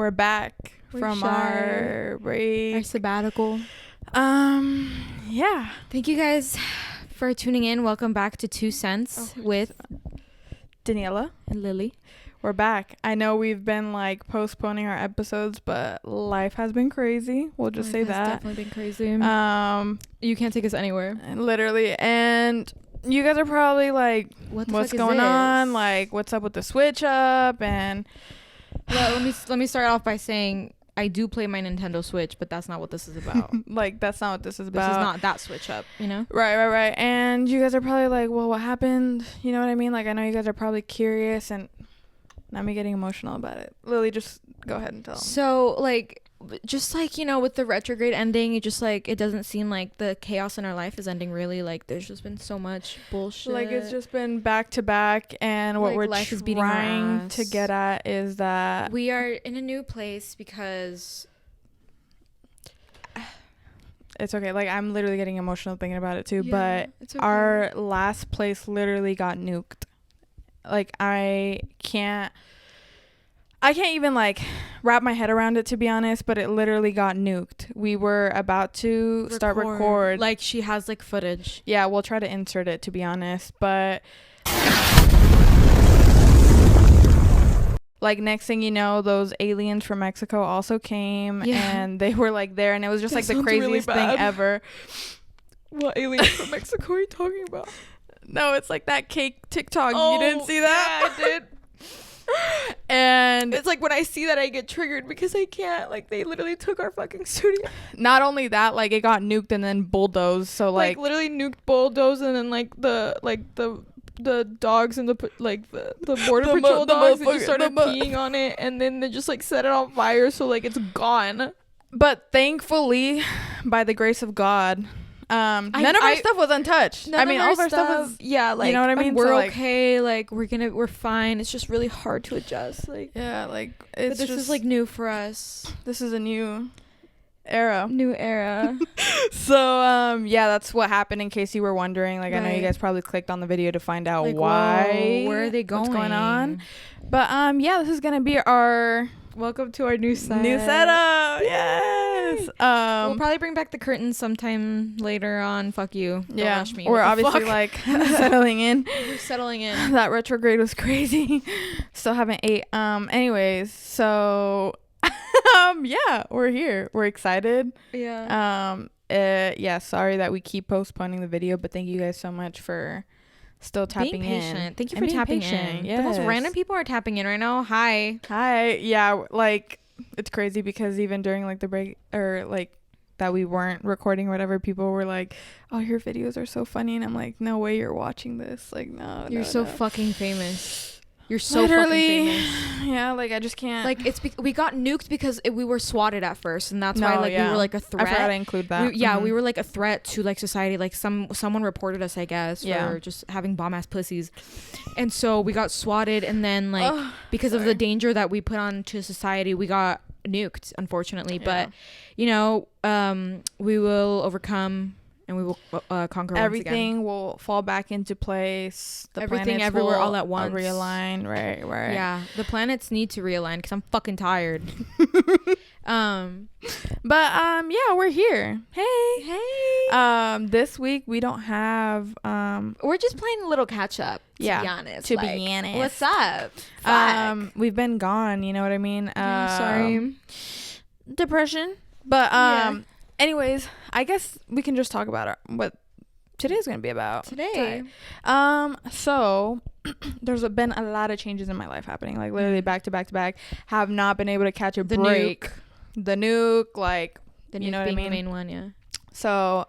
we're back from our break. Our sabbatical. Yeah. Thank you guys for tuning in. Welcome back to 2 Cents with Daniela and Lily. We're back. I know we've been like postponing our episodes, but life has been crazy. We'll just say that. Definitely been crazy. You can't take us anywhere. Literally. And you guys are probably like, what's going on? Like, what's up with the switch up? And well, let me start off by saying I do play my Nintendo Switch, but that's not what this is about. like, that's not what this is about. This is not that switch up, you know? Right. And you guys are probably like, well, what happened? You know what I mean? Like, I know you guys are probably curious, and not me getting emotional about it. Lily, just go ahead and tell them. So, like, just like, you know, with the retrograde ending, it just like, it doesn't seem like the chaos in our life is ending really. Like, there's just been so much bullshit. Like, it's just been back to back, and what we're life is beating our trying ass. to get at is that we are in a new place because it's okay. Like, I'm literally getting emotional thinking about it too. Yeah, but it's okay. our last place literally got nuked. Like, I can't even like wrap my head around it, to be honest, but it literally got nuked. We were about to start record. Like, she has like footage. Yeah, we'll try to insert it, to be honest, but like, next thing you know, those aliens from Mexico also came, and they were like there, and it was just like the craziest thing ever. What aliens from Mexico are you talking about? No, it's like that cake TikTok. You didn't see that? Yeah, I did. And it's like when I see that I get triggered because I can't. Like, they literally took our fucking studio. Not only that, like, it got nuked and then bulldozed. So like literally nuked, bulldozed, and then like the dogs and the border patrol dogs, they just started peeing on it, and then they just like set it on fire. So like it's gone. But thankfully, by the grace of God, none of our stuff was untouched. I mean, all of our stuff was, like, you know what I mean? We're so, like, okay. Like, we're fine. It's just really hard to adjust. Like, yeah, like, it's this is like new for us. This is a new era. So yeah, that's what happened, in case you were wondering. Like, I know you guys probably clicked on the video to find out like, why. Whoa, where are they going? What's going on? But yeah, this is gonna be our welcome to our new setup. Yes. We'll probably bring back the curtains sometime later on. Fuck you. Don't rush me. We're obviously like settling in. We're settling in. That retrograde was crazy. Still haven't ate. Anyways, so yeah, we're here. We're excited. Yeah. Yeah, sorry that we keep postponing the video, but thank you guys so much for still tapping in. Thank you for tapping in. Yes. The most random people are tapping in right now. Hi. Yeah, like, it's crazy because even during like the break, or like that we weren't recording or whatever, people were like, oh, your videos are so funny, and I'm like, no way you're watching this. Like, no, you're so fucking famous. You're so literally fucking famous. Yeah, like, I just can't. Like, we got nuked because we were swatted at first, and that's why we were like a threat. I forgot to include that. We were like a threat to like society. Like, someone reported us, I guess, for just having bomb ass pussies, and so we got swatted, and then like because of the danger that we put on to society, we got nuked, unfortunately. But you know, we will overcome. And we will conquer. Everything will fall back into place. The everything everywhere all at once. Realign. Right. Yeah, the planets need to realign because I'm fucking tired. But yeah, we're here. Hey. This week we don't have. We're just playing a little catch up. To be honest. What's up? We've been gone. You know what I mean? Sorry. Depression. But anyways, I guess we can just talk about what today's gonna be about. Today. So there's been a lot of changes in my life happening, like literally back to back to back. Have not been able to catch a break. The nuke, like, the nuke, you know what I mean? The main one, yeah. So,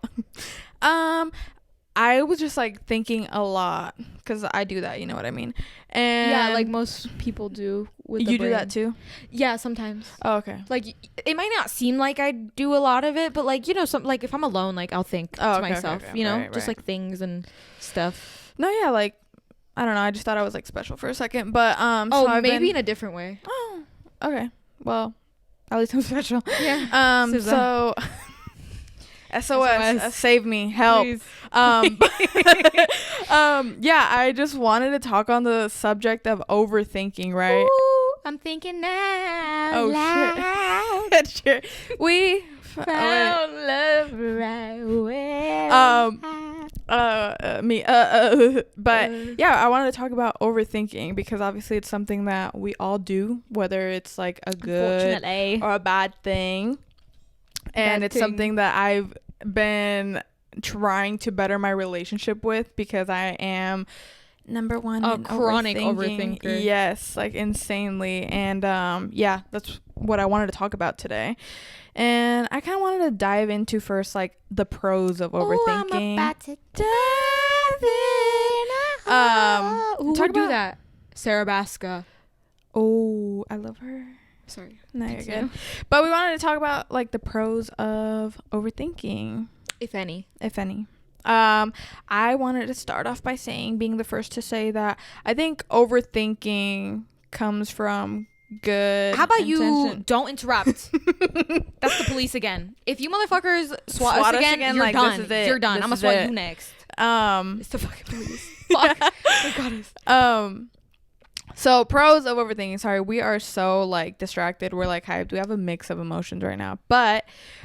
I was just like thinking a lot, because I do that, you know what I mean? And yeah, like most people do. With you do that too? Yeah, sometimes. Oh, okay. Like, it might not seem like I do a lot of it, but like, you know, like if I'm alone, like I'll think to myself, you know, just like things and stuff. No, yeah, like, I don't know. I just thought I was like special for a second, but so maybe in a different way. Oh, okay. Well, at least I'm special. Yeah. So SOS, save me, help. Yeah, I just wanted to talk on the subject of overthinking, right? Ooh, I'm thinking now. Oh shit. Sure. We found love right away. But yeah, I wanted to talk about overthinking because obviously it's something that we all do, whether it's like a good or a bad thing. And it's something that I've been trying to better my relationship with because I am number one a chronic overthinker. Yes, like insanely. And yeah, that's what I wanted to talk about today. And I kind of wanted to dive into first like the pros of overthinking. I'm about to dive in. Who would do that? Sarah Baska. Oh, I love her. Sorry. No, you're good. But we wanted to talk about like the pros of overthinking, if any. I wanted to start off by being the first to say that I think overthinking comes from good. How about you don't interrupt? That's the police again. If you motherfuckers swat us again, you're like, done. You're done. I'm gonna swat you next. It's the fucking police. Fuck. Oh God. So pros of overthinking. Sorry, we are so like distracted. We're like hyped. We have a mix of emotions right now. But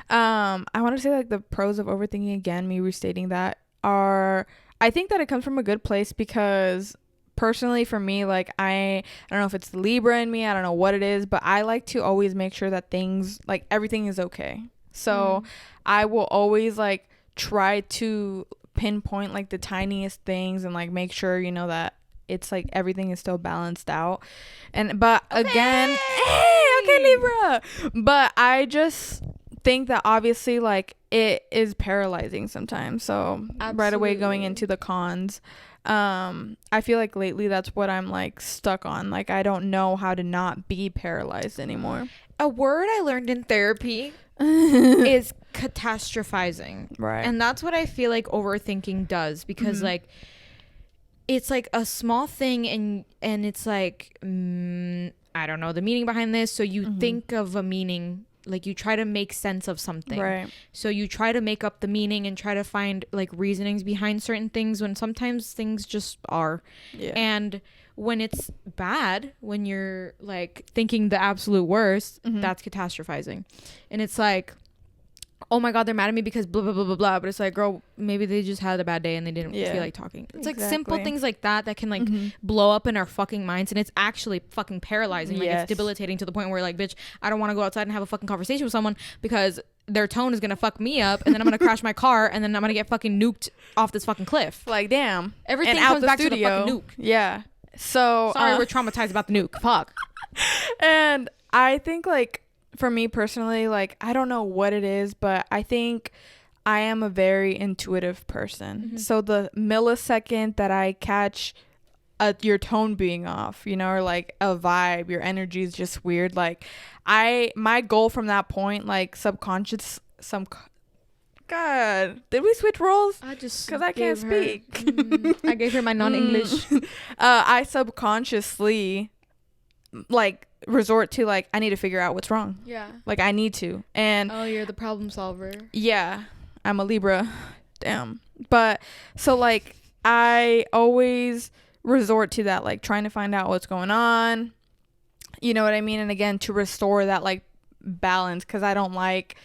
I want to say like the pros of overthinking again. Me restating that I think that it comes from a good place because personally for me, like I don't know if it's the Libra in me. I don't know what it is, but I like to always make sure that things like everything is okay. So I will always like try to pinpoint like the tiniest things and like make sure that it's like everything is still balanced out. But again, okay Libra, but I just think that obviously like it is paralyzing sometimes. So right away going into the cons, I feel like lately that's what I'm like stuck on. Like I don't know how to not be paralyzed anymore. A word I learned in therapy is catastrophizing, right? And that's what I feel like overthinking does, because like it's like a small thing and it's like I don't know the meaning behind this, so you think of a meaning, like you try to make sense of something, right? So you try to make up the meaning and try to find like reasonings behind certain things when sometimes things just are. And when it's bad, when you're like thinking the absolute worst, that's catastrophizing. And it's like, oh my God, they're mad at me because blah, blah, blah, blah, blah. But it's like, girl, maybe they just had a bad day and they didn't feel like talking. It's like simple things like that can like blow up in our fucking minds. And it's actually fucking paralyzing. Like it's debilitating to the point where like, bitch, I don't want to go outside and have a fucking conversation with someone because their tone is going to fuck me up. And then I'm going to crash my car and then I'm going to get fucking nuked off this fucking cliff. Like, damn. Everything comes back to the fucking nuke. Yeah. So. Sorry, we're traumatized about the nuke. Fuck. And I think like, for me personally, like I don't know what it is, but I think I am a very intuitive person. So the millisecond that I catch your tone being off, or like a vibe, your energy is just weird, like my goal from that point, like God, did we switch roles? Because I can't speak. I gave her my non-English. I subconsciously like resort to like I need to figure out what's wrong. Like I need to. And you're the problem solver. Yeah, I'm a Libra. Damn. But so like I always resort to that, like trying to find out what's going on, you know what I mean? And again, to restore that like balance, because I don't like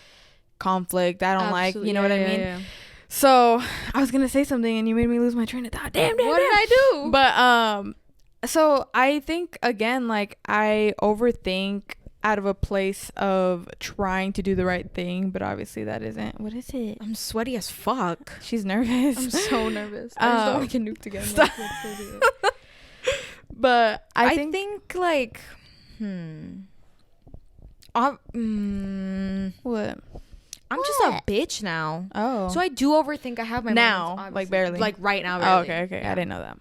conflict. I don't like, you know what I mean? Yeah. So I was gonna say something and you made me lose my train of thought. Damn. What did I do? But so I think again, like I overthink out of a place of trying to do the right thing, but obviously that isn't. What is it? I'm sweaty as fuck. She's nervous. I'm so nervous. I just don't want to get nuked again. But I think like what? I'm just a bitch now. Oh. So I do overthink. I have my now, moments, like barely. Like right now, barely. Oh, okay. Yeah. I didn't know that.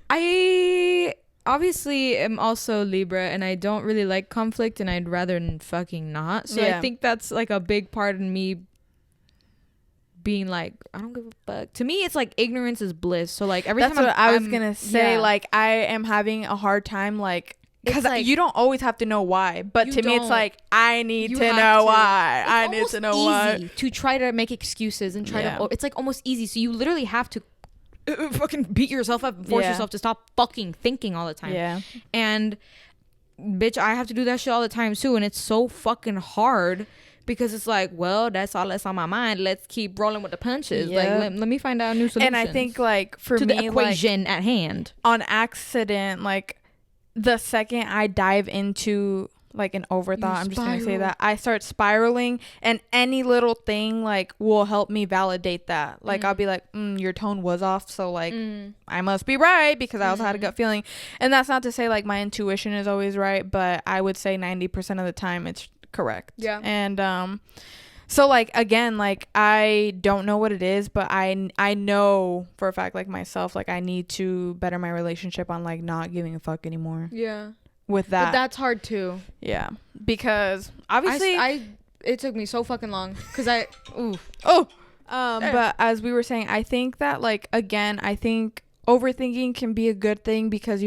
I obviously am also Libra and I don't really like conflict and I'd rather fucking not. So I think that's like a big part of me being like, I don't give a fuck. To me, it's like ignorance is bliss. So like every time I was gonna say, like I am having a hard time like, because like, you don't always have to know why, but to me it's like I need to know why. I need to know why. To try to make excuses and try to, it's like almost easy. So you literally have to fucking beat yourself up and force yourself to stop fucking thinking all the time. Yeah. And bitch, I have to do that shit all the time too, and it's so fucking hard because it's like, well, that's all that's on my mind. Let's keep rolling with the punches. Like, let me find out a new solution. And I think, like, for to me, the equation at hand. On accident, like, the second I dive into like an overthought, I'm just gonna say that, I start spiraling, and any little thing like will help me validate that. Like I'll be like, your tone was off, so like I must be right, because I also had a gut feeling. And that's not to say like my intuition is always right, but I would say 90% of the time it's correct. Yeah. And so like, again, like I don't know what it is, but I know for a fact, like myself, like I need to better my relationship on like not giving a fuck anymore. Yeah. With that. But that's hard too. Yeah. Because obviously it took me so fucking long because but as we were saying, I think that like, again, I think overthinking can be a good thing because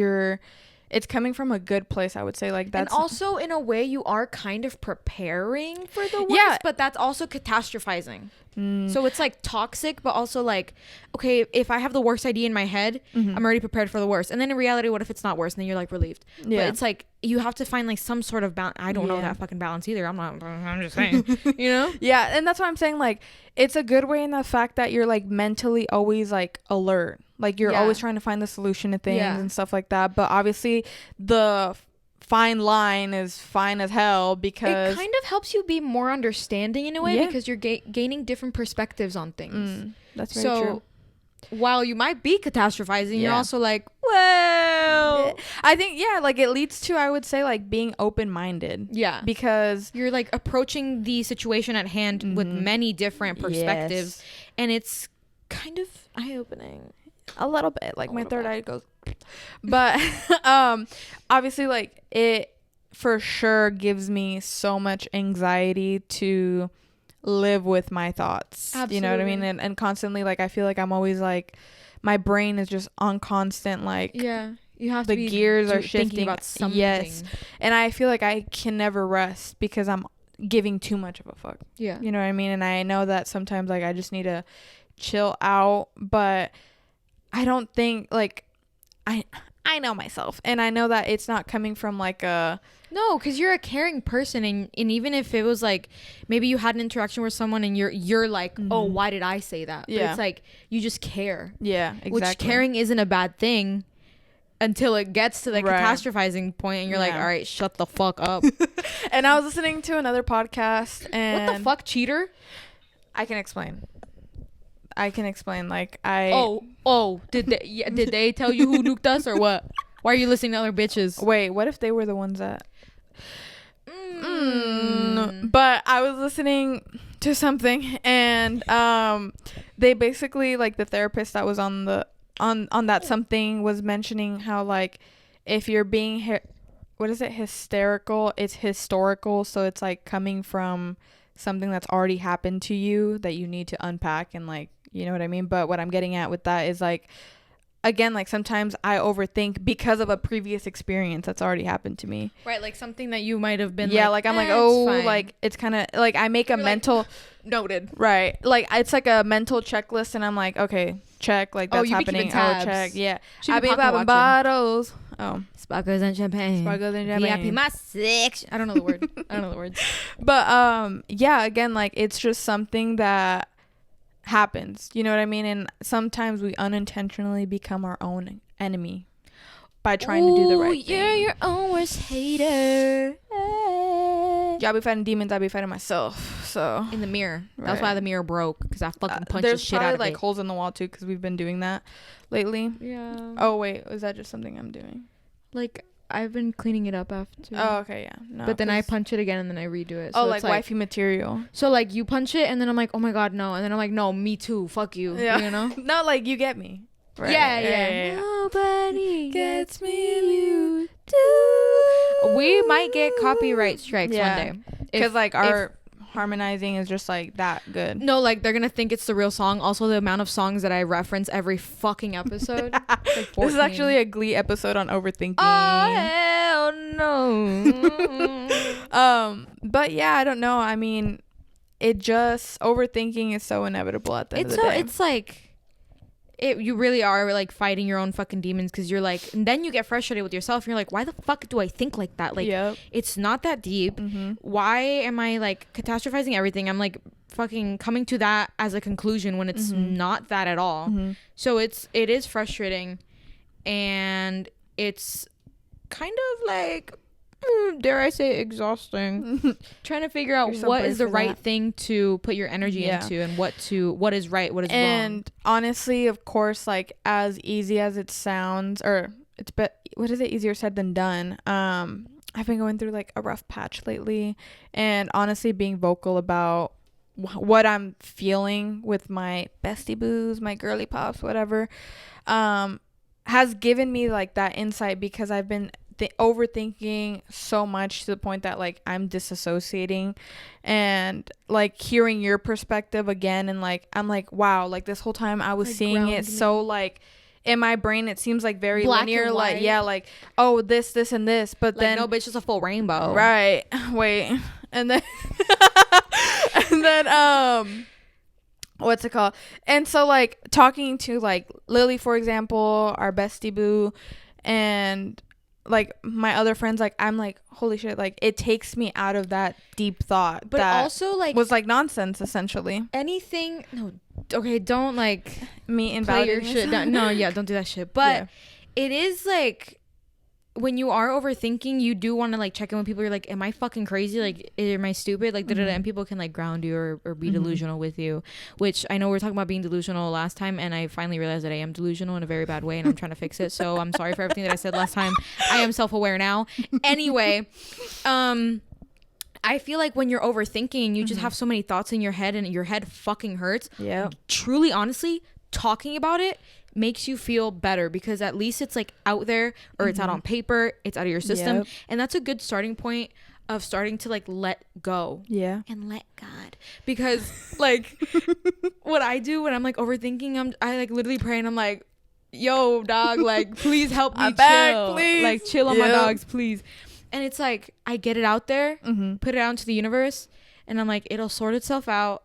it's coming from a good place, I would say. Like that's, and also in a way you are kind of preparing for the worst, but that's also catastrophizing. So it's like toxic, but also like, okay, if I have the worst idea in my head, I'm already prepared for the worst. And then in reality, what if it's not worse? And then you're like relieved. Yeah. But it's like, you have to find like some sort of balance. I don't know that fucking balance either. I'm just saying, you know? Yeah. And that's what I'm saying. Like, it's a good way in the fact that you're like mentally always like alert. Like you're always trying to find the solution to things and stuff like that. But obviously the fine line is fine as hell, because it kind of helps you be more understanding in a way, because you're gaining different perspectives on things. That's very true. While you might be catastrophizing, you're also like, well, I think like it leads to, I would say, like being open-minded. Yeah, because you're like approaching the situation at hand with many different perspectives, and it's kind of eye-opening. A little bit, like my third eye goes. But obviously, like it for sure gives me so much anxiety to live with my thoughts. Absolutely. You know what I mean? And constantly, like I feel like I'm always like, my brain is just on constant, like, you have the gears are shifting thinking about something. Yes, and I feel like I can never rest because I'm giving too much of a fuck. Yeah, you know what I mean? And I know that sometimes like I just need to chill out, but I don't think like I know myself, and I know that it's not coming from like a no, because you're a caring person, and even if it was like maybe you had an interaction with someone and you're like, oh, why did I say that? But it's like you just care. Yeah, exactly. Which caring isn't a bad thing until it gets to the catastrophizing point, and you're like, all right, shut the fuck up. And I was listening to another podcast, and what the fuck, cheater? I can explain. Like did they tell you who nuked us or what? Why are you listening to other bitches? Wait, what if they were the ones that but I was listening to something, and they basically, like, the therapist that was on that something was mentioning how, like, if you're being hysterical, it's historical, so it's like coming from something that's already happened to you that you need to unpack, and like, you know what I mean? But what I'm getting at with that is like, again, like sometimes I overthink because of a previous experience that's already happened to me. Right, like something that you might have been like I'm like, oh, like it's kind of like I make a mental noted. Right. Like it's like a mental checklist, and I'm like, okay, check, like that's happening. Oh, check. Yeah. I be popping bottles. Oh, sparkles and champagne. VIP my section. I don't know the word. I don't know the words. But yeah, again, like it's just something that happens, you know what I mean? And sometimes we unintentionally become our own enemy by trying to do the right thing. You're your own worst hater. Y'all be fighting demons, I be fighting myself. So in the mirror, that's why the mirror broke, because I fucking punched the shit out of it. There's probably like holes in the wall too, because we've been doing that lately. Yeah. Oh wait, is that just something I'm doing? Like, I've been cleaning it up after. Oh, okay, yeah. No, but then I punch it again and then I redo it. So like wifey material. So like you punch it and then I'm like, oh my god, no. And then I'm like, no, me too. Fuck you. Yeah. You know? No, like you get me. Right. Yeah. Nobody gets me, you do. We might get copyright strikes one day. Because like our harmonizing is just like that good. No, like they're gonna think it's the real song. Also, the amount of songs that I reference every fucking episode. Like this is actually a Glee episode on overthinking. Oh hell no. But yeah, I don't know. I mean, it just overthinking is so inevitable at the end of the day. It's like You really are like fighting your own fucking demons, because you're like, and then you get frustrated with yourself and you're like, why the fuck do I think like that? Like, it's not that deep. Why am I like catastrophizing everything? I'm like fucking coming to that as a conclusion when it's not that at all. So it is frustrating, and it's kind of like, dare I say, exhausting. Trying to figure out what is the right thing to put your energy into, and what is right, what is wrong. And honestly, of course, like, as easy as it sounds, or what is it, easier said than done, I've been going through like a rough patch lately, and honestly, being vocal about what I'm feeling with my bestie boos, my girly pops, whatever, has given me like that insight, because I've been overthinking so much to the point that like I'm disassociating, and like hearing your perspective again, and like I'm like, wow, like this whole time I was like seeing it so like in my brain it seems like very black linear, like like, oh, this and this, but like, then no, but it's just a full rainbow, right? Wait, and then and then what's it called? And so like talking to like Lily, for example, our bestie boo, and like my other friends, like I'm like, holy shit, like it takes me out of that deep thought, but that also like was like nonsense essentially. Anything, no, okay, don't like me and play your shit down. No, yeah, don't do that shit. But it is like, when you are overthinking, you do want to like check in with people. You're like, am I fucking crazy? Like, am I stupid? Like, and people can like ground you or be delusional with you, which I know we were talking about being delusional last time, and I finally realized that I am delusional in a very bad way, and I'm trying to fix it. So I'm sorry for everything that I said last time. I am self-aware now. Anyway, I feel like when you're overthinking, you just have so many thoughts in your head, and your head fucking hurts. Yeah. Truly, honestly, talking about it makes you feel better, because at least it's like out there, or it's out on paper, it's out of your system. And that's a good starting point of starting to like let go and let God, because like what I do when I'm like overthinking, I like literally pray, and I'm like, yo dog, like please help me chill, please. Like chill on my dogs, please. And it's like I get it out there, put it out into the universe, and I'm like, it'll sort itself out,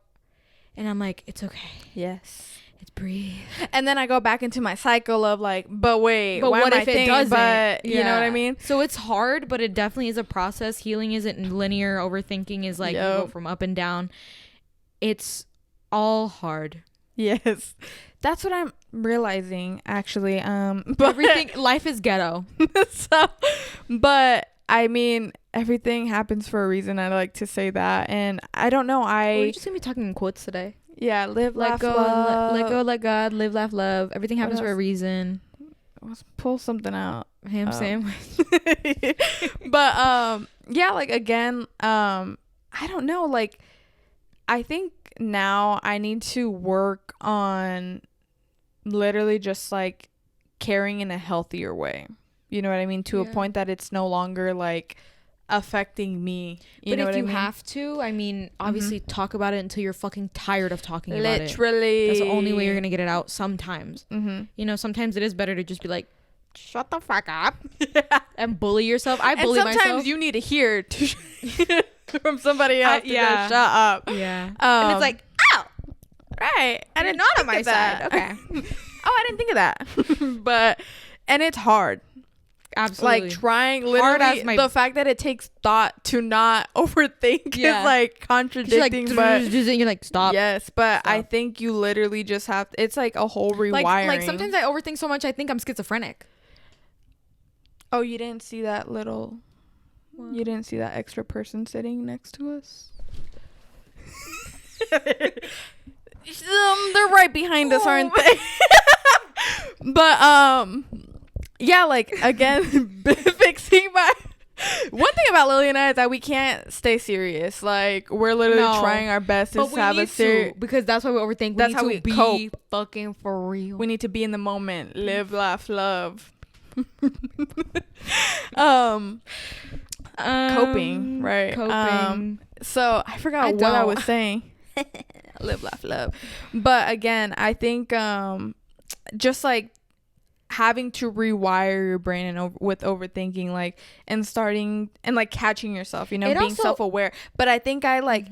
and I'm like, it's okay. Yes. Breathe. And then I go back into my cycle of like, but why what if it doesn't? But you know what I mean? So it's hard, but it definitely is a process. Healing isn't linear. Overthinking is like you go from up and down. It's all hard. Yes. That's what I'm realizing, actually. But everything, life is ghetto. So, but I mean, everything happens for a reason. I like to say that. And I don't know. We're just gonna be talking in quotes today. Yeah, live, let laugh, go, love. let go, let God, live, laugh, love. Everything happens for a reason. Let's pull something out. Ham sandwich. But yeah, like again, I don't know. Like, I think now I need to work on literally just like caring in a healthier way. You know what I mean? To a point that it's no longer like affecting me. But if you have to, I mean, obviously talk about it until you're fucking tired of talking about it. Literally. That's the only way you're gonna get it out sometimes. You know, sometimes it is better to just be like, shut the fuck up and bully yourself. I bully myself. And sometimes you need to hear from somebody else to just shut up. Yeah. And it's like, oh, right. I didn't not on my side. Okay. Oh, I didn't think of that. But, and it's hard. Absolutely. Like trying literally the fact that it takes thought to not overthink is like contradicting, like, but you're like, stop. Yes, but stop. I think you literally just have to, it's like a whole rewiring. Like sometimes I overthink so much I think I'm schizophrenic. Oh, you didn't see that you didn't see that extra person sitting next to us? They're right behind us, aren't they? But yeah, like again, fixing my one thing about Lily and I is that we can't stay serious. Like we're literally trying our best to have a serious, because that's why we overthink. That's how we be cope. Fucking for real. We need to be in the moment, live, laugh, love. Coping, right? Coping. So I forgot what I was saying. Live, laugh, love. But again, I think just like having to rewire your brain and with overthinking, like, and starting and like catching yourself, you know, being self-aware. But I think I like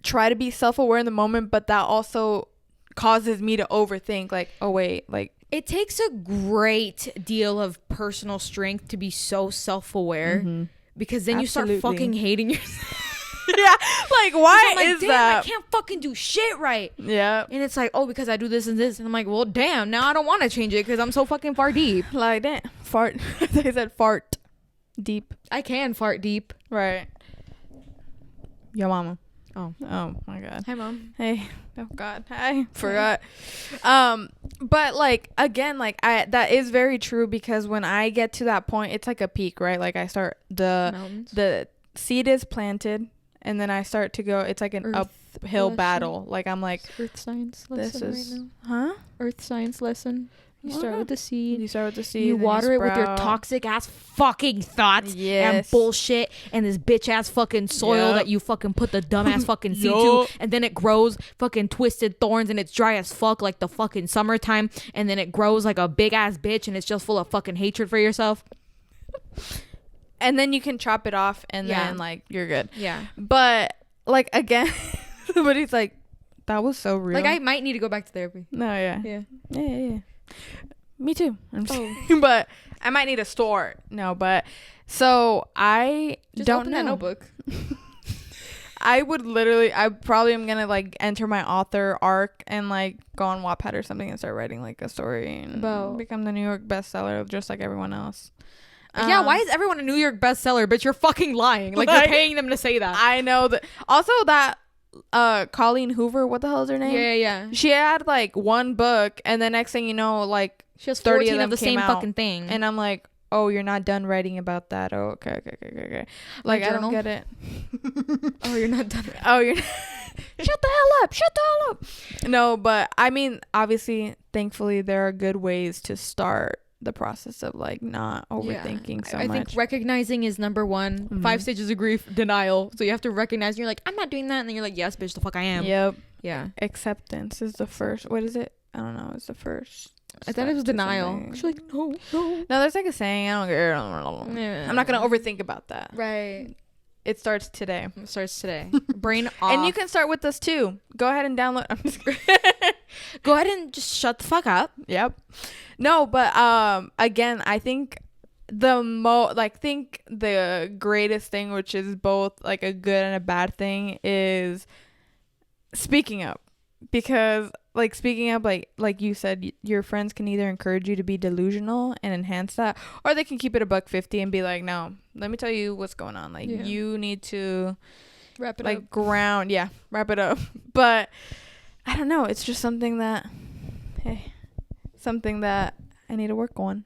try to be self-aware in the moment, but that also causes me to overthink. Like, oh wait, like it takes a great deal of personal strength to be so self-aware, because then you start fucking hating yourself. Yeah, like why like, is damn, that? I can't fucking do shit right. Yeah, and it's like, oh, because I do this and this, and I'm like, well, damn, now I don't want to change it because I'm so fucking far deep. Like damn, fart. They said fart deep. I can fart deep. Right. Yo, mama. Oh My god. Hi, Mom. Hey. Oh god. I forgot. But like again, like that is very true, because when I get to that point, it's like a peak, right? Like I start the seed is planted, and then I start to go. It's like an uphill battle. Like I'm like Earth science lesson. This is right now. Earth science lesson. You start with the seed. You water it with your toxic ass fucking thoughts and bullshit and this bitch ass fucking soil that you fucking put the dumb ass fucking seed to, and then it grows fucking twisted thorns and it's dry as fuck like the fucking summertime, and then it grows like a big ass bitch and it's just full of fucking hatred for yourself. And then you can chop it off and then like you're good. Yeah. But like again, somebody's like, that was so real. Like I might need to go back to therapy. No, yeah. Me too. I'm just but I might need a store. No, but so I just don't open know. that notebook. I probably am gonna like enter my author arc and like go on Wattpad or something and start writing like a story and become the New York bestseller just like everyone else. Yeah, why is everyone a New York bestseller? But you're fucking lying. Like you're paying them to say that. I know that. Also, that Colleen Hoover, what the hell is her name? Yeah. She had like one book, and the next thing you know, like she has 30 14 of the same fucking thing. And I'm like, oh, you're not done writing about that. Oh, okay. Like I don't get it. Oh, you're not done. Oh, you're. Shut the hell up. No, but I mean, obviously, thankfully, there are good ways to start the process of like not overthinking so much. I think recognizing is number one. 5 stages of grief: denial. So you have to recognize, and you're like, I'm not doing that, and then you're like, yes, bitch, the fuck I am. Yep. Yeah. Acceptance is the first. What is it? I don't know. It's the first. I thought it was denial. She's like, no. No, there's like a saying. I don't care. I'm not gonna overthink about that. Right. It starts today. Brain off. And you can start with us too. Go ahead and download. I'm just Go ahead and just shut the fuck up. Yep. No, but again, I think the greatest thing, which is both like a good and a bad thing, is speaking up. Because like speaking up, like you said, your friends can either encourage you to be delusional and enhance that, or they can keep it $1.50 and be like, no, let me tell you what's going on. Like you need to wrap it like up. Wrap it up. But I don't know. It's just something that I need to work on.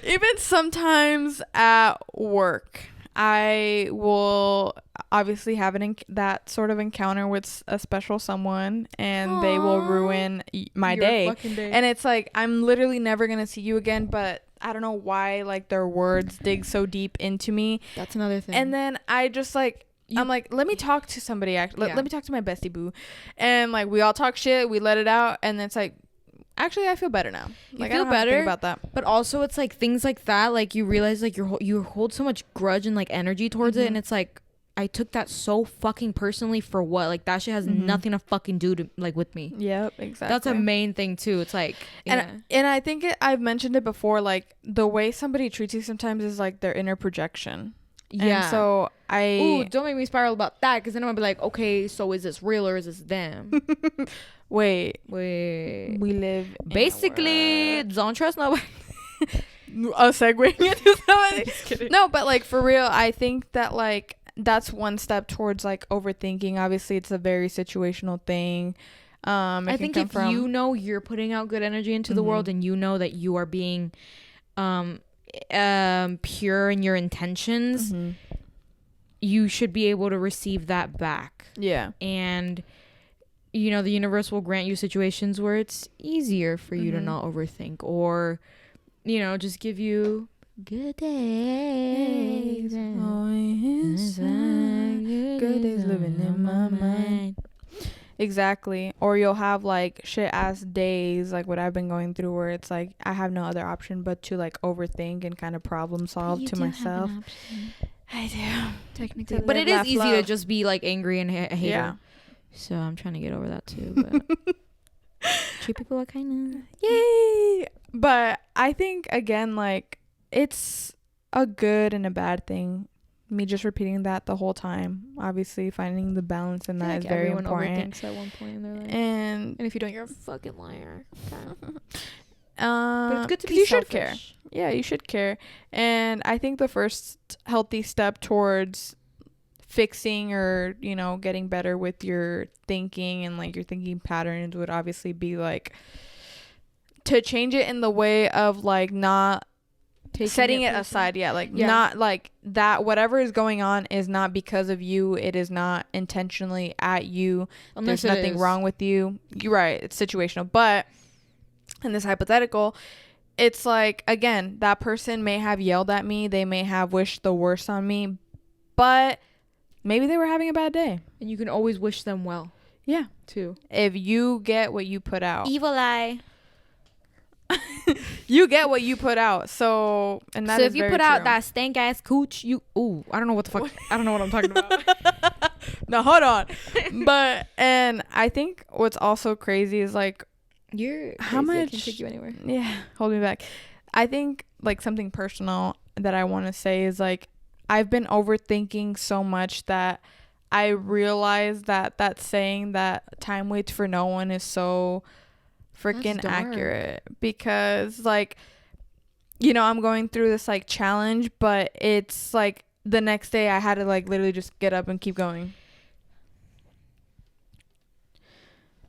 Even sometimes at work, I will obviously have that sort of encounter with a special someone, and they will ruin my day. And it's like, I'm literally never going to see you again, but I don't know why, like, their words dig so deep into me. That's another thing. And then I just, like, I'm like, let me talk to somebody. Let me talk to my bestie boo. And, like, we all talk shit. We let it out. And it's like, actually, I feel better now. Like, I feel don't have to think about that. But also, it's like things like that. Like, you realize, like, you hold so much grudge and, like, energy towards it. And it's like, I took that so fucking personally for what? Like, that shit has nothing to fucking do to, like, with me. Yep, exactly. That's a main thing, too. It's like, and I think I've mentioned it before, like, the way somebody treats you sometimes is, like, their inner projection. Yeah. And so don't make me spiral about that, because then I'm gonna be like, okay, so is this real or is this them? Wait. We live basically don't trust nobody. Segueing into somebody. Just kidding. No, but like for real, I think that like that's one step towards like overthinking. Obviously, it's a very situational thing. I think if you know you're putting out good energy into the world, and you know that you are being pure in your intentions, you should be able to receive that back. Yeah. And you know, the universe will grant you situations where it's easier for you to not overthink, or you know, just give you good days. Good days living in my mind. Exactly. Or you'll have like shit ass days like what I've been going through, where it's like I have no other option but to like overthink and kind of problem solve to myself. I do, technically, but it is easy to just be like angry and hate. Yeah. So I'm trying to get over that too. But treat people like kindness. Yay! But I think, again, like, it's a good and a bad thing. Me just repeating that the whole time. Obviously, finding the balance in that is very important. Everyone overthinks at one point in their life. And if you don't, you're a fucking liar. Okay. But it's good to be selfish. Should care. Yeah, you should care. And I think the first healthy step towards fixing or, you know, getting better with your thinking and like your thinking patterns would obviously be like to change it in the way of like not setting it aside. Not like that whatever is going on is not because of you. It is not intentionally at you. Unless there's nothing wrong with you. You're right, it's situational. But in this hypothetical, it's like, again, that person may have yelled at me, they may have wished the worst on me, but maybe they were having a bad day, and you can always wish them well. Yeah, too, if you get what you put out. Evil eye. You get what you put out. So, and that so if you put out that stank ass cooch, I don't know what the fuck. I don't know what I'm talking about. No, hold on. But, and I think what's also crazy is like, how much I can take you anywhere. Yeah, hold me back. I think like something personal that I want to say is like, I've been overthinking so much that I realize that saying that time waits for no one is so freaking accurate, because like, you know, I'm going through this like challenge, but it's like the next day I had to like literally just get up and keep going.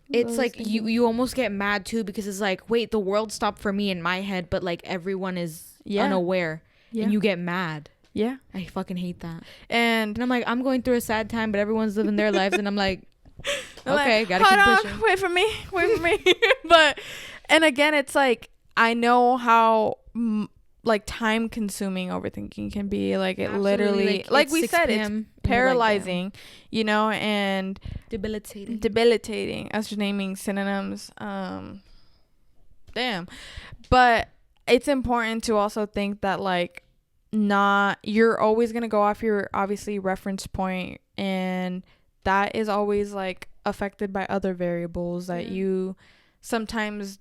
It's like you almost get mad too, because it's like, wait, the world stopped for me in my head, but like everyone is unaware, and you get mad. Yeah, I fucking hate that. And I'm like, I'm going through a sad time, but everyone's living their lives, and I'm like, okay, gotta keep pushing. Wait for me. But, and again, it's like, I know how like time consuming overthinking can be. Like, it literally, like we said, it's paralyzing, like, you know, and debilitating. I was just naming synonyms. Damn. But it's important to also think that like, you're always gonna go off your obviously reference point, and that is always like affected by other variables that you sometimes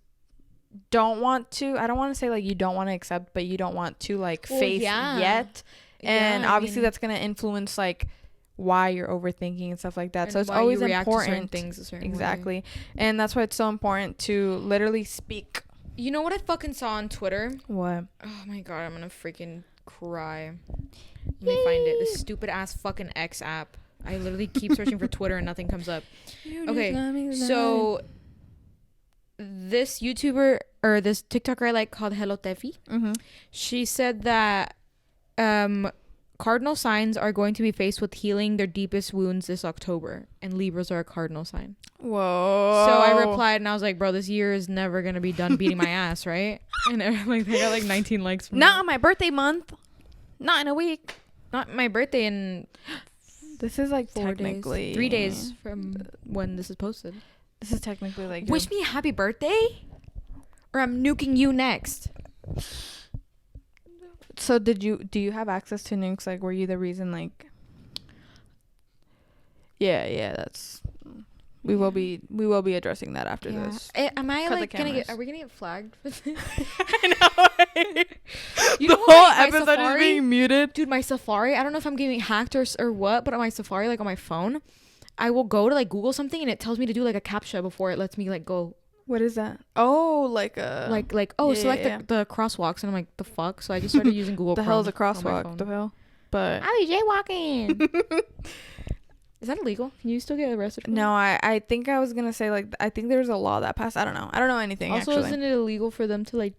don't want to, I don't want to say like you don't want to accept, but you don't want to like face yet. And obviously that's going to influence like why you're overthinking and stuff like that. So it's always important. Exactly. And that's why it's so important to literally speak. You know what I fucking saw on Twitter? What? Oh my God, I'm going to freaking cry. Let me find it. This stupid ass fucking X app. I literally keep searching for Twitter and nothing comes up. Okay, so this YouTuber or this TikToker I like called Hello Tefi, she said that cardinal signs are going to be faced with healing their deepest wounds this October, and Libras are a cardinal sign. Whoa. So I replied and I was like, bro, this year is never going to be done beating my ass, right? And like they got like 19 likes from Not on my birthday month. Not in a week. Not my birthday in... This is like 4 technically days. 3 days from when this is posted. This is technically like... Wish me a happy birthday? Or I'm nuking you next. So do you have access to nukes? Like, were you the reason, like... Yeah, that's... We will be addressing that after this. Am I like gonna get? Are we gonna get flagged for this? I know. You know the whole episode Safari, is being muted. Dude, my Safari. I don't know if I'm getting hacked or what, but on my Safari, like on my phone, I will go to like Google something and it tells me to do like a CAPTCHA before it lets me like go. What is that? Oh, like a select the crosswalks, and I'm like, the fuck. So I just started using Google. The hell is a crosswalk? The hell. But I was jaywalking. Is that illegal? Can you still get arrested? No, I think I was gonna say like I think there was a law that passed. I don't know anything. Also, actually. Isn't it illegal for them to like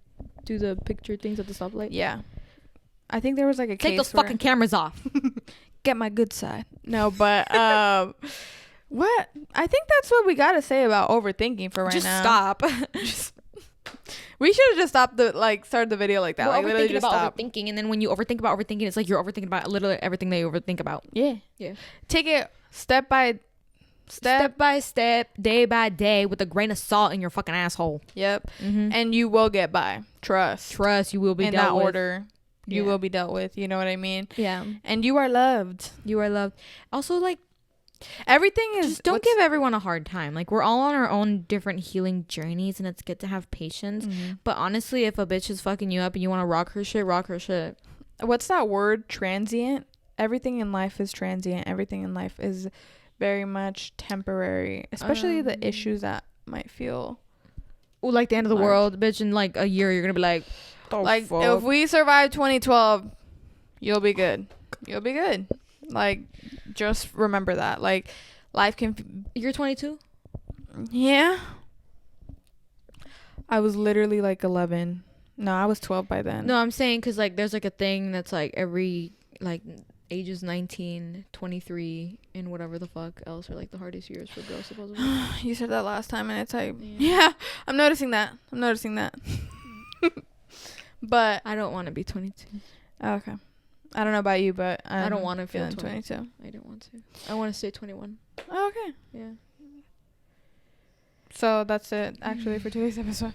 do the picture things at the stoplight? Yeah, I think there was like a take those fucking cameras off. Get my good side. No, but what? I think that's what we gotta say about overthinking for right now. Just stop. We should have just stopped started the video like that. We're overthinking about overthinking, and then when you overthink about overthinking, it's like you're overthinking about literally everything that you overthink about. Yeah. Take it step by step, day by day, with a grain of salt in your fucking asshole. Yep. And you will get by. Trust. You will be in dealt that with. order. You will be dealt with. You know what I mean? Yeah. And you are loved. Also, like, Everything is just don't give everyone a hard time. Like, we're all on our own different healing journeys, and it's good to have patience. But honestly, if a bitch is fucking you up and you want to rock her shit, rock her shit. What's that word? Transient. Everything in life is transient. Everything in life is very much temporary, especially the issues that might feel like the end of the world, bitch. In like a year, you're gonna be like, fuck? If we survive 2012, you'll be good. You'll be good. Like, just remember that. Like, life can. You're 22. Yeah. I was literally like 11. No, I was 12 by then. No, I'm saying because like there's like a thing that's like every like ages 19, 23, and whatever the fuck else are like the hardest years for girls supposedly. You said that last time, and it's like, yeah, I'm noticing that. But I don't want to be 22. Okay. I don't know about you, but I don't want to feel 22. I don't want to. I want to stay 21. Oh, okay. Yeah. So that's it, actually, for today's episode.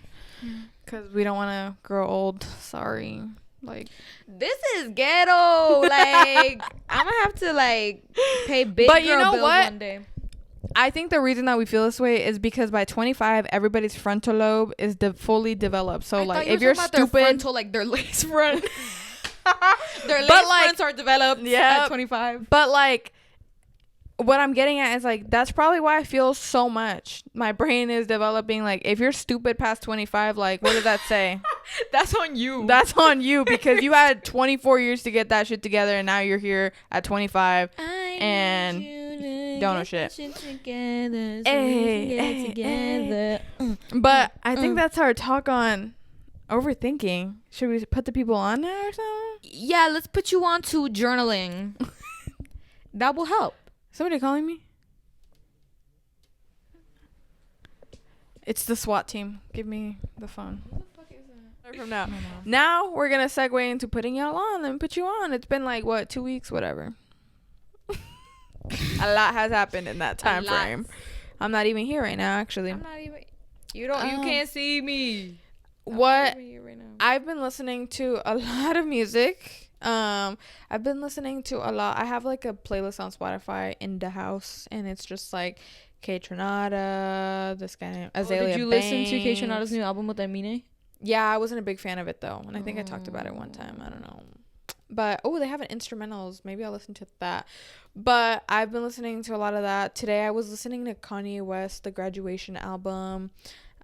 Because we don't want to grow old. Sorry. Like, this is ghetto. Like, I'm gonna have to like pay big girl bills one day. I think the reason that we feel this way is because by 25, everybody's frontal lobe is fully developed. So like, if you're stupid, their frontal, like their lace front, their lace fronts are developed at 25. But like, what I'm getting at is like, that's probably why I feel so much. My brain is developing. Like, if you're stupid past 25, like, what does that say? That's on you. That's on you, because you had 24 years to get that shit together, and now you're here at 25 and don't know shit. But I think that's our talk on overthinking. Should we put the people on now or something? Yeah, let's put you on to journaling. That will help. Somebody calling me? It's the SWAT team. Give me the phone. What the fuck is that? From now. Now we're going to segue into putting y'all on and put you on. It's been like, what, 2 weeks? Whatever. A lot has happened in that time frame. I'm not even here right now, actually. I'm not even. You can't see me. What? Right now. I've been listening to a lot of music. I've been listening to a lot. I have like a playlist on Spotify, In the House, and it's just like K Tronada, this guy named Azalea Did you Banks. listen to K Tronada's new album with Emine? Yeah, I wasn't a big fan of it though, and I think I talked about it one time. I don't know. But they have an instrumentals. Maybe I'll listen to that. But I've been listening to a lot of that. Today I was listening to Kanye West, the Graduation album.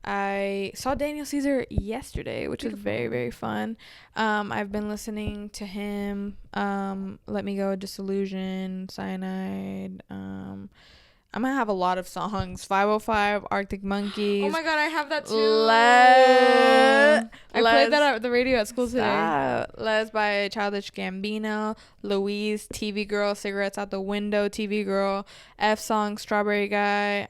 I saw Daniel Caesar yesterday, which was very, very fun. I've been listening to him. Let Me Go, Disillusion, Cyanide. I'm gonna have a lot of songs. 505, Arctic Monkeys. Oh my god, I have that too. I played that at the radio at school today. Les by Childish Gambino. Louise, TV Girl, Cigarettes Out the Window, TV Girl. F Song, Strawberry Guy.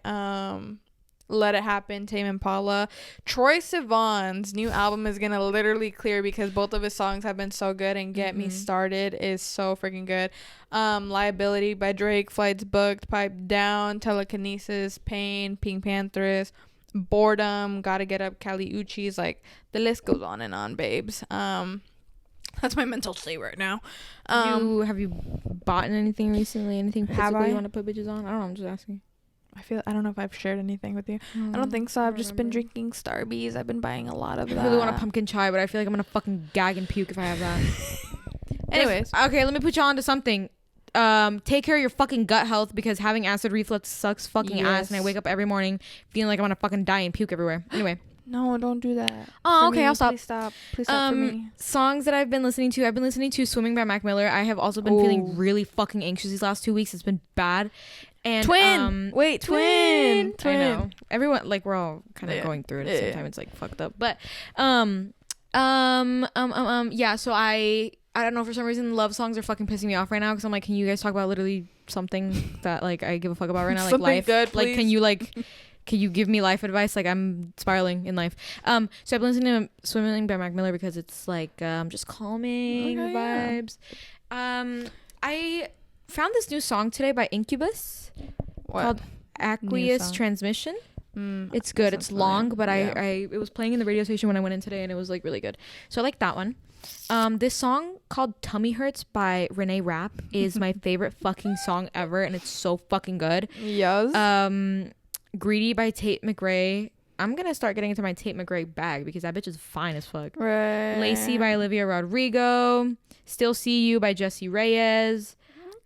Let It Happen, Tame Impala. Troye Sivan's new album is gonna literally clear because both of his songs have been so good, and Get Me Started is so freaking good. Liability by Drake, Flights Booked, Pipe Down, Telekinesis, Pain, Pink Panthers, Boredom, Gotta Get Up, Kali Uchis. Like, the list goes on and on, babes. That's my mental state right now. Have you bought anything recently? Anything physical you want to put bitches on? I don't know, I'm just asking. I don't know if I've shared anything with you. I don't think so. I've just been drinking Starbies. I've been buying a lot of that. I really want a pumpkin chai, but I feel like I'm gonna fucking gag and puke if I have that. Anyways, okay, let me put you on to something. Take care of your fucking gut health, because having acid reflux sucks fucking ass, and I wake up every morning feeling like I'm gonna fucking die and puke everywhere. Anyway. No, don't do that. Oh, okay, I'll stop. Please stop for me. Songs that I've been listening to. I've been listening to Swimming by Mac Miller. I have also been feeling really fucking anxious these last 2 weeks. It's been bad. And twin. I know. Everyone, like, we're all kind of going through it at the same time. It's like fucked up. But yeah, so I don't know, for some reason love songs are fucking pissing me off right now, because I'm like, can you guys talk about literally something that like I give a fuck about right now, like life? Good, like, can you give me life advice? Like, I'm spiraling in life. So I've been listening to Swimming by Mac Miller because it's like just calming vibes. I found this new song today by Incubus called Aqueous Transmission. It's good. It's long, but it was playing in the radio station when I went in today, and it was like really good. So I like that one. This song called Tummy Hurts by Renee Rapp is my favorite fucking song ever, and it's so fucking good. Yes. Greedy by Tate McRae. I'm gonna start getting into my Tate McRae bag because that bitch is fine as fuck. Right. Lacey by Olivia Rodrigo. Still See You by Jessie Reyes.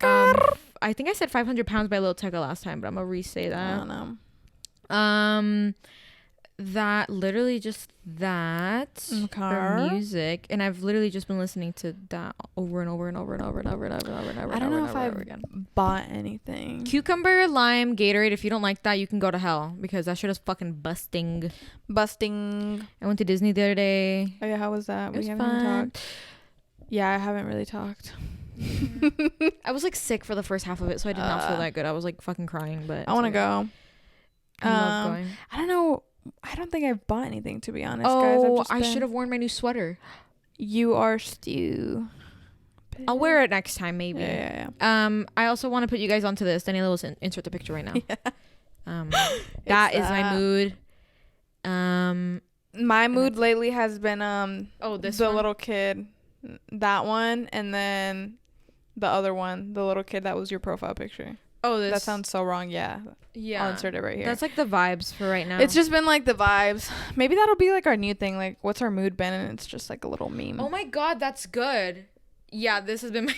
I think I said 500 Pounds by Lil Tecca last time, but I'm gonna re-say that. I don't know. That literally just that for music, and I've literally just been listening to that over and over and over and over and over and over and over and over. I don't know if I've bought anything. Cucumber, lime, Gatorade. If you don't like that, you can go to hell because that shit is fucking busting. I went to Disney the other day. Oh yeah, how was that? We haven't even talked. Yeah, I haven't really talked. I was like sick for the first half of it, so I did not feel that good. I was like fucking crying, but I want to go. I love going. I don't know. I don't think I've bought anything, to be honest, guys. I should have worn my new sweater. You are stupid. I'll wear it next time, maybe. Yeah. I also want to put you guys onto this. Daniela will insert the picture right now. Yeah. That is my mood. My mood lately has been this the one? little kid, that one, and then the other one, the little kid that was your profile picture. Oh, this. That sounds so wrong. Yeah. I'll insert it right here. That's like the vibes for right now. It's just been like the vibes. Maybe that'll be like our new thing. Like, what's our mood been? And it's just like a little meme. Oh my God, that's good. Yeah, this has been my.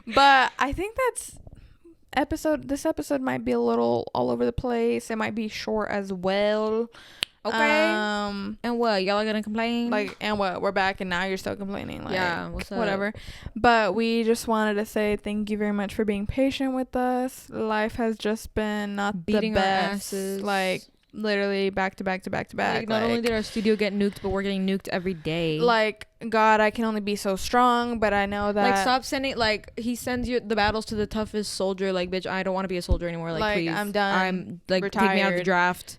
But I think this episode might be a little all over the place. It might be short as well. Okay. And what? Y'all are gonna complain? Like, and what? We're back and now you're still complaining. Like, yeah, what's up? Whatever. But we just wanted to say thank you very much for being patient with us. Life has just been not beating the best. our asses. Like, literally back to back to back to back. Like, not only did our studio get nuked, but we're getting nuked every day. Like, God, I can only be so strong, but I know that. Like, stop sending, like, he sends you the battles to the toughest soldier. Like, bitch, I don't want to be a soldier anymore. Like, please. I'm done. I'm, like, retired. take me out of the draft.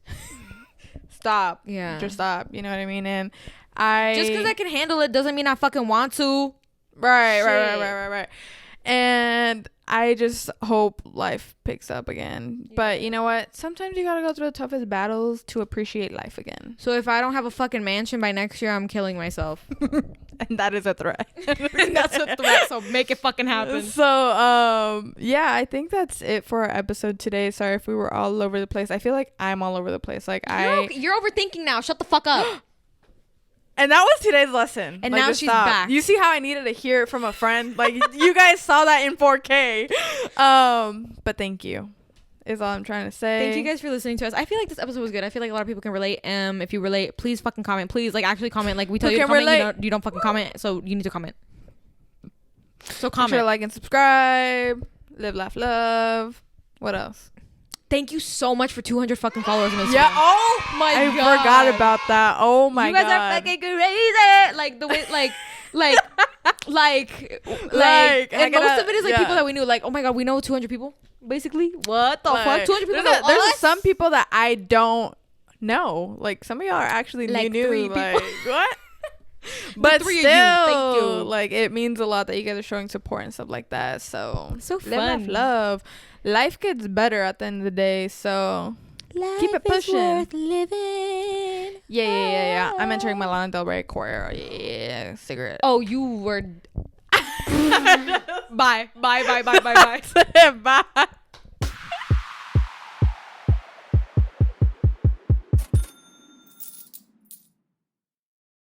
Stop. Yeah. Just stop. You know what I mean? And just because I can handle it doesn't mean I fucking want to. Right. And I just hope life picks up again. Yeah. But you know what? Sometimes you gotta go through the toughest battles to appreciate life again. So if I don't have a fucking mansion by next year, I'm killing myself. And that is a threat. That's a threat. So make it fucking happen. So yeah, I think that's it for our episode today. Sorry if we were all over the place. I feel like I'm all over the place. Like you're overthinking now. Shut the fuck up. And that was today's lesson. And like, now she's back. You see how I needed to hear it from a friend? Like, you guys saw that in 4K. But thank you. Is all I'm trying to say. Thank you guys for listening to us. I feel like this episode was good. I feel like a lot of people can relate. If you relate, please fucking comment. Please, like, actually comment. Like, we tell you to comment, you don't fucking comment. So you need to comment. So comment. Make sure to like and subscribe. Live, laugh, love. What else? Thank you so much for 200 fucking followers on Instagram. Yeah. Oh my God. I forgot about that. Oh my God. You guys are fucking crazy. Like the way, and most of it is like people that we knew. Like, oh my God, we know 200 people. Basically, what the fuck? 200 people. There's some people that I don't know. Like, some of y'all are actually like new. 3 people. Like, what? But still, thank you. Like, it means a lot that you guys are showing support and stuff like that. So fun. Love. Life gets better at the end of the day. So keep it pushing. Life is worth living. Yeah. I'm entering my Lana Del Rey choir. Yeah, cigarette. Oh, you were. Bye. Bye.